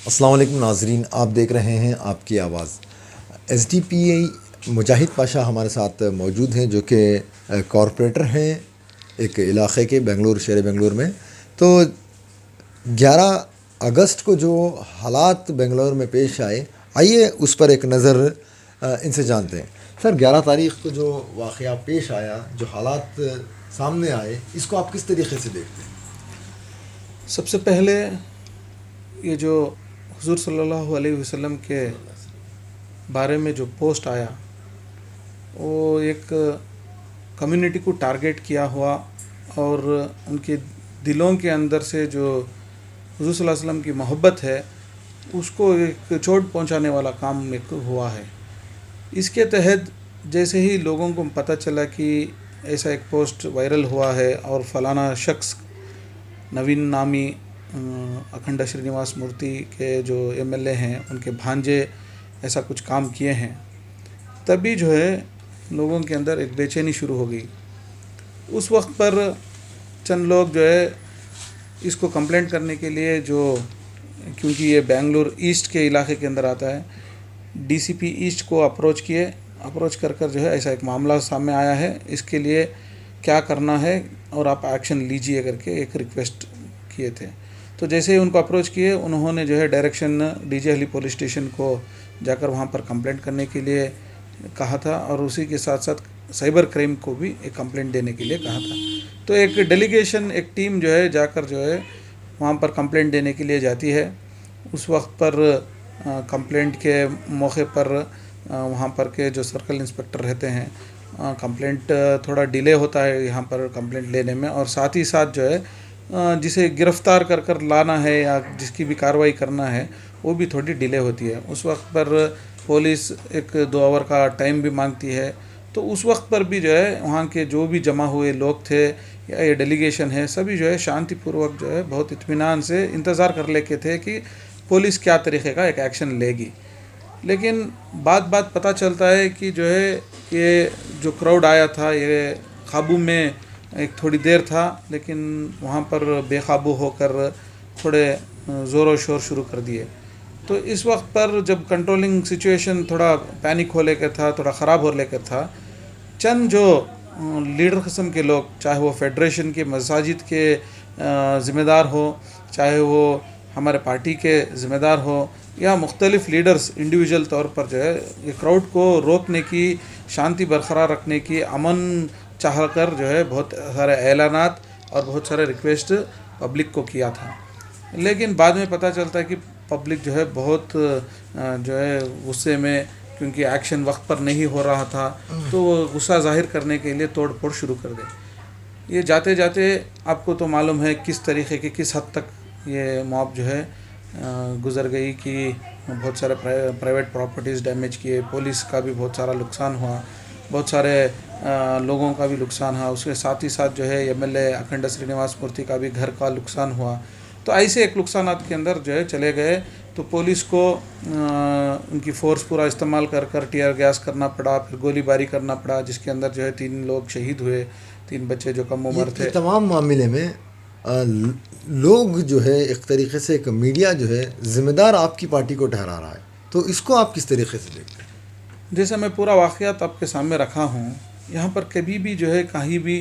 अस्सलाम वालेकुम नाज़रीन, आप देख रहे हैं आपकी आवाज़। एसडीपीआई मुजाहिद पाशा हमारे साथ मौजूद हैं, जो कि कॉरपोरेटर हैं एक इलाक़े के, बेंगलुरु, शहर बेंगलुरु में। तो 11 अगस्त को जो हालात बेंगलुरु में पेश आए, आइए उस पर एक नज़र इनसे जानते हैं। सर, 11 तारीख़ को जो वाक़या पेश आया, जो हालात सामने आए, इसको आप किस तरीक़े से देखते हैं? सबसे पहले ये जो हुज़ूर सल्लल्लाहु अलैहि वसल्लम के बारे में जो पोस्ट आया, वो एक कम्युनिटी को टारगेट किया हुआ और उनके दिलों के अंदर से जो हुज़ूर सल्लल्लाहु अलैहि वसल्लम की मोहब्बत है उसको एक चोट पहुंचाने वाला काम एक हुआ है। इसके तहत जैसे ही लोगों को पता चला कि ऐसा एक पोस्ट वायरल हुआ है और फलाना शख्स नवीन नामी अखंड श्रीनिवास मूर्ति के जो एमएलए हैं उनके भांजे ऐसा कुछ काम किए हैं, तभी जो है लोगों के अंदर एक बेचैनी शुरू हो गई। उस वक्त पर चंद लोग जो है इसको कंप्लेंट करने के लिए, जो क्योंकि ये बेंगलुरु ईस्ट के इलाके के अंदर आता है, डीसीपी ईस्ट को अप्रोच कर जो है ऐसा एक मामला सामने आया है, इसके लिए क्या करना है और आप एक्शन लीजिए करके एक रिक्वेस्ट किए थे। तो जैसे ही उनको अप्रोच किए, उन्होंने जो है डायरेक्शन डीजे पुलिस स्टेशन को जाकर वहाँ पर कंप्लेंट करने के लिए कहा था और उसी के साथ साथ साइबर क्राइम को भी एक कंप्लेंट देने के लिए कहा था। तो एक डेलीगेशन, एक टीम जो है जाकर जो है वहाँ पर कंप्लेंट देने के लिए जाती है। उस वक्त पर कंप्लेंट के मौके पर वहाँ पर के जो सर्कल इंस्पेक्टर रहते हैं, कंप्लेंट थोड़ा डिले होता है यहाँ पर कंप्लेंट लेने में, और साथ ही साथ जो है जिसे गिरफ़्तार कर लाना है या जिसकी भी कार्रवाई करना है वो भी थोड़ी डिले होती है। उस वक्त पर पुलिस 1-2 आवर का टाइम भी मांगती है। तो उस वक्त पर भी जो है वहाँ के जो भी जमा हुए लोग थे या ये डेलीगेशन है, सभी जो है शांतिपूर्वक जो है बहुत इत्मीनान से इंतज़ार कर लेके थे कि पुलिस क्या तरीक़े का एक एक्शन लेगी। लेकिन बात पता चलता है कि जो है ये जो क्राउड आया था ये काबू में एक थोड़ी देर था, लेकिन वहाँ पर बेकाबू होकर थोड़े ज़ोर शोर शुरू कर दिए। तो इस वक्त पर जब कंट्रोलिंग सिचुएशन थोड़ा पैनिक हो लेकर था, थोड़ा ख़राब हो लेकर था, चंद जो लीडर किस्म के लोग, चाहे वो फेडरेशन के मसाजिद के ज़िम्मेदार हो, चाहे वो हमारे पार्टी के ज़िम्मेदार हो, या मुख्तलिफ़ लीडर्स इंडिविजुअल तौर पर जो है ये क्राउड को रोकने की, शांति बरकरार रखने की, अमन चाह कर जो है बहुत सारे ऐलानात और बहुत सारे रिक्वेस्ट पब्लिक को किया था। लेकिन बाद में पता चलता है कि पब्लिक जो है बहुत जो है गुस्से में, क्योंकि एक्शन वक्त पर नहीं हो रहा था, तो वो गुस्सा जाहिर करने के लिए तोड़ फोड़ शुरू कर दे। ये जाते जाते आपको तो मालूम है किस तरीके की, किस हद तक ये मॉब जो है गुज़र गई कि बहुत सारे प्राइवेट प्रॉपर्टीज़ डैमेज किए, पुलिस का भी बहुत सारा नुकसान हुआ, बहुत सारे लोगों का भी नुकसान हुआ, उसके साथ ही साथ जो है एमएलए अखंड श्रीनिवास मूर्ति का भी घर का नुकसान हुआ। तो ऐसे एक नुकसानात के अंदर जो है चले गए, तो पुलिस को उनकी फ़ोर्स पूरा इस्तेमाल कर टीयर गैस करना पड़ा, फिर गोलीबारी करना पड़ा, जिसके अंदर जो है 3 लोग शहीद हुए, 3 बच्चे जो कम उम्र थे। तमाम मामले में लोग जो है एक तरीक़े से, एक मीडिया जो है ज़िम्मेदार आपकी पार्टी को ठहरा रहा है, तो इसको आप किस तरीक़े से देखते हैं? जैसे मैं पूरा वाक़यात आपके सामने रखा हूँ, यहाँ पर कभी भी जो है कहीं भी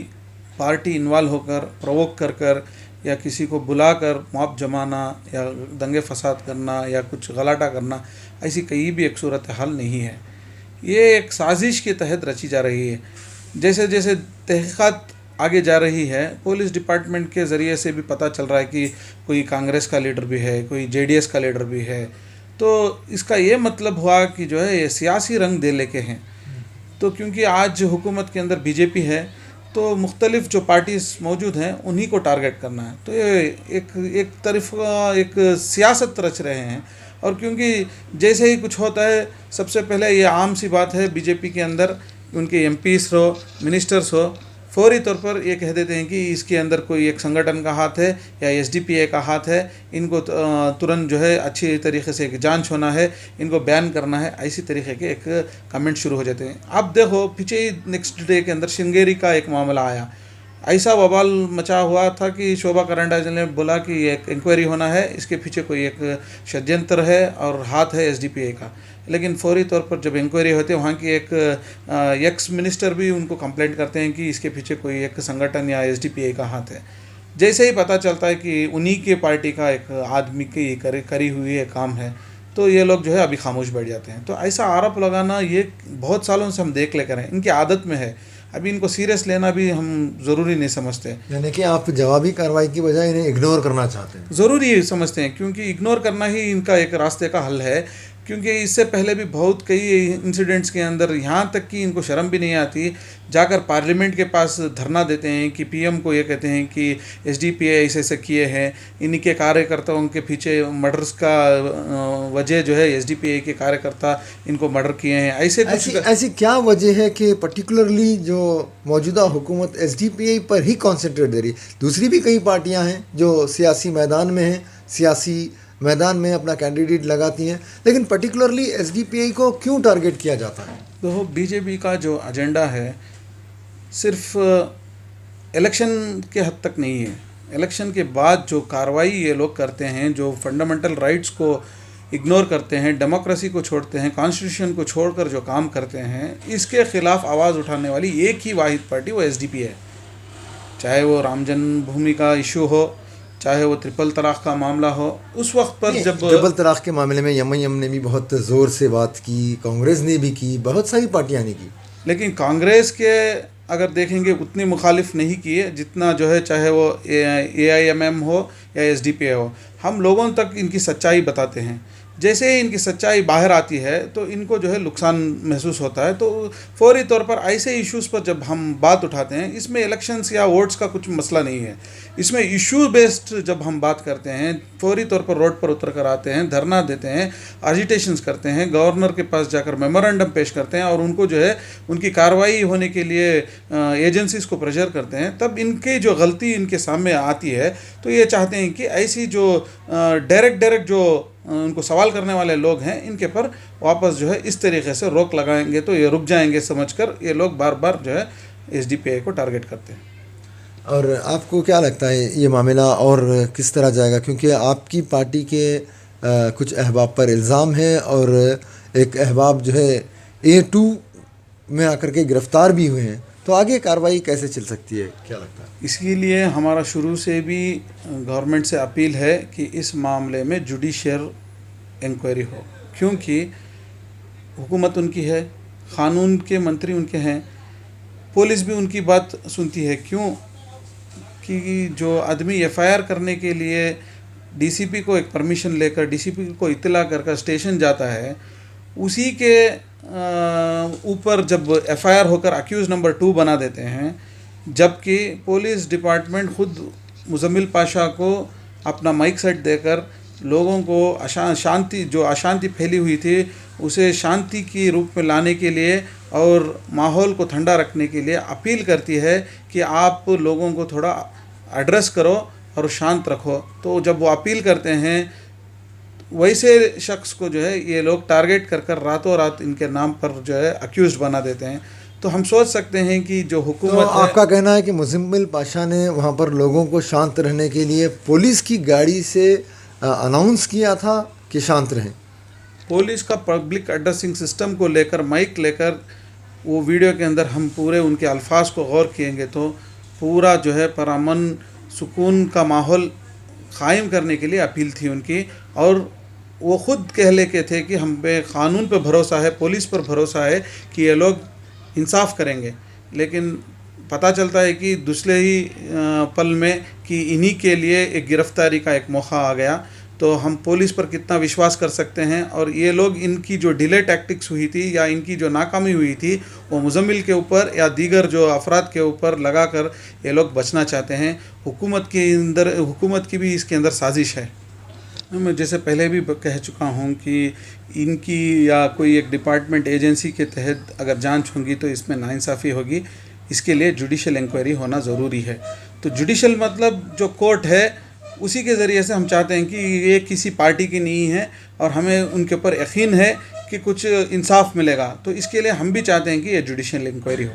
पार्टी इन्वॉल्व होकर प्रोवोक कर या किसी को बुलाकर मॉब जमाना या दंगे फसाद करना या कुछ गलाटा करना, ऐसी कहीं भी एक सूरत हाल नहीं है। ये एक साजिश के तहत रची जा रही है। जैसे जैसे तहक़ीक़ात आगे जा रही है, पुलिस डिपार्टमेंट के ज़रिए से भी पता चल रहा है कि कोई कांग्रेस का लीडर भी है, कोई जेडीएस का लीडर भी है। तो इसका ये मतलब हुआ कि जो है ये सियासी रंग दे लेके हैं। तो क्योंकि आज हुकूमत के अंदर बीजेपी है, तो मुख्तलिफ़ जो पार्टीज़ मौजूद हैं उन्हीं को टारगेट करना है। तो ये एक तरफ एक सियासत रच रहे हैं। और क्योंकि जैसे ही कुछ होता है, सबसे पहले ये आम सी बात है, बीजेपी के अंदर उनके एमपीज़ हो, मिनिस्टर्स हो, फौरी तौर पर ये कह देते हैं कि इसके अंदर कोई एक संगठन का हाथ है या एसडीपीआई का हाथ है, इनको तुरंत जो है अच्छी तरीके से एक जांच होना है, इनको बैन करना है, ऐसी तरीके के एक कमेंट शुरू हो जाते हैं। अब देखो, पीछे ही नेक्स्ट डे के अंदर श्रृंगेरी का एक मामला आया, ऐसा बवाल मचा हुआ था कि शोभा करंडीलाल ने बोला कि एक इंक्वायरी होना है, इसके पीछे कोई एक षड्यंत्र है और हाथ है एसडीपीआई का। लेकिन फौरी तौर पर जब इंक्वायरी होती है, वहाँ की एक एक्स मिनिस्टर भी उनको कंप्लेंट करते हैं कि इसके पीछे कोई एक संगठन या एसडीपीआई का हाथ है। जैसे ही पता चलता है कि उन्हीं के पार्टी का एक आदमी की करी हुई एक काम है, तो ये लोग जो है अभी खामोश बैठ जाते हैं। तो ऐसा आरोप लगाना ये बहुत सालों से हम देख लेकर हैं, इनकी आदत में है। अभी इनको सीरियस लेना भी हम ज़रूरी नहीं समझते। यानी कि आप जवाबी कार्रवाई की बजाय इन्हें इग्नोर करना चाहते हैं। ज़रूरी समझते हैं, क्योंकि इग्नोर करना ही इनका एक रास्ते का हल है। क्योंकि इससे पहले भी बहुत कई इंसिडेंट्स के अंदर यहाँ तक कि इनको शर्म भी नहीं आती, जाकर पार्लियामेंट के पास धरना देते हैं कि पीएम को ये कहते हैं कि एसडीपीआई ऐसे ऐसे किए हैं, इन्हीं के कार्यकर्ताओं के पीछे मर्डर्स का वजह जो है एसडीपीआई के कार्यकर्ता इनको मर्डर किए हैं। ऐसी क्या वजह है कि पर्टिकुलरली जो मौजूदा हुकूमत एसडीपीआई पर ही कॉन्सेंट्रेट दे रही? दूसरी भी कई पार्टियां हैं जो सियासी मैदान में हैं, सियासी मैदान में अपना कैंडिडेट लगाती हैं, लेकिन पर्टिकुलरली एसडीपीआई को क्यों टारगेट किया जाता है? तो बीजेपी का जो एजेंडा है सिर्फ इलेक्शन के हद तक नहीं है। इलेक्शन के बाद जो कार्रवाई ये लोग करते हैं, जो फंडामेंटल राइट्स को इग्नोर करते हैं, डेमोक्रेसी को छोड़ते हैं, कॉन्स्टिट्यूशन को छोड़कर जो काम करते हैं, इसके खिलाफ आवाज़ उठाने वाली एक ही वाहिद पार्टी वो एसडीपीआई है। चाहे वो राम जन्मभूमि का इशू हो, चाहे वो ट्रिपल तलाक का मामला हो। उस वक्त पर जब ट्रिपल तलाक के मामले में एमआईएम ने भी बहुत ज़ोर से बात की, कांग्रेस ने भी की, बहुत सारी पार्टियां ने की, लेकिन कांग्रेस के अगर देखेंगे उतनी मुखालिफ नहीं किए जितना जो है चाहे वो एआईएमएम हो या एसडीपीआई हो। हम लोगों तक इनकी सच्चाई बताते हैं। जैसे ही इनकी सच्चाई बाहर आती है तो इनको जो है नुकसान महसूस होता है। तो फौरी तौर पर ऐसे इश्यूज़ पर जब हम बात उठाते हैं, इसमें इलेक्शंस या वोट्स का कुछ मसला नहीं है, इसमें इशू बेस्ड जब हम बात करते हैं, फौरी तौर पर रोड पर उतर कर आते हैं, धरना देते हैं, एजिटेशंस करते हैं, गवर्नर के पास जाकर मेमोरेंडम पेश करते हैं और उनको जो है उनकी कार्रवाई होने के लिए एजेंसीज़ को प्रेशर करते हैं, तब इनकी जो गलती इनके सामने आती है तो ये चाहते हैं कि ऐसी जो डायरेक्ट जो उनको सवाल करने वाले लोग हैं, इनके पर वापस जो है इस तरीके से रोक लगाएंगे तो ये रुक जाएंगे समझकर ये लोग बार बार जो है एसडीपीआई को टारगेट करते हैं। और आपको क्या लगता है ये मामला और किस तरह जाएगा? क्योंकि आपकी पार्टी के कुछ अहबाब पर इल्ज़ाम है और एक अहबाब जो है A2 में आकर के गिरफ़्तार भी हुए हैं, तो आगे कार्रवाई कैसे चल सकती है, क्या लगता है? इसके लिए हमारा शुरू से भी गवर्नमेंट से अपील है कि इस मामले में जुडिशियल इंक्वायरी हो, क्योंकि हुकूमत उनकी है, क़ानून के मंत्री उनके हैं, पुलिस भी उनकी बात सुनती है। क्यों कि जो आदमी एफआईआर करने के लिए डीसीपी को एक परमिशन लेकर डीसीपी को इत्तला कर स्टेशन जाता है, उसी के ऊपर जब एफआईआर होकर अक्यूज़ नंबर 2 बना देते हैं, जबकि पुलिस डिपार्टमेंट खुद मुजम्मिल पाशा को अपना माइक सेट देकर लोगों को अशांति फैली हुई थी उसे शांति की रूप में लाने के लिए और माहौल को ठंडा रखने के लिए अपील करती है कि आप लोगों को थोड़ा एड्रेस करो और शांत रखो। तो जब वो अपील करते हैं, वैसे शख्स को जो है ये लोग टारगेट कर रातों रात इनके नाम पर जो है अक्यूज़ बना देते हैं। तो हम सोच सकते हैं कि जो हुकूमत तो आपका कहना है कि मुजम्मिल पाशा ने वहाँ पर लोगों को शांत रहने के लिए पुलिस की गाड़ी से अनाउंस किया था कि शांत रहें? पुलिस का पब्लिक एड्रेसिंग सिस्टम को लेकर माइक लेकर वो वीडियो के अंदर हम पूरे उनके अल्फाज को गौर किएंगे तो पूरा जो है परामन सुकून का माहौल क़ायम करने के लिए अपील थी उनकी। और वो ख़ुद कह लेके थे कि हम पे क़ानून पे भरोसा है, पुलिस पर भरोसा है कि ये लोग इंसाफ करेंगे। लेकिन पता चलता है कि दूसरे ही पल में कि इन्हीं के लिए एक गिरफ़्तारी का एक मौका आ गया। तो हम पुलिस पर कितना विश्वास कर सकते हैं? और ये लोग इनकी जो डिले टैक्टिक्स हुई थी या इनकी जो नाकामी हुई थी वो मुजम्मिल के ऊपर या दीगर जो अफराद के ऊपर लगाकर ये लोग बचना चाहते हैं। हुकूमत की भी इसके अंदर साजिश है। मैं जैसे पहले भी कह चुका हूँ कि इनकी या कोई एक डिपार्टमेंट एजेंसी के तहत अगर जांच होगी तो इसमें नाइंसाफ़ी होगी। इसके लिए जुडिशियल इंक्वायरी होना ज़रूरी है। तो जुडिशियल मतलब जो कोर्ट है उसी के ज़रिए से हम चाहते हैं कि ये किसी पार्टी की नहीं है और हमें उनके ऊपर यकीन है कि कुछ इंसाफ मिलेगा। तो इसके लिए हम भी चाहते हैं कि ये जुडिशियल इंक्वायरी हो।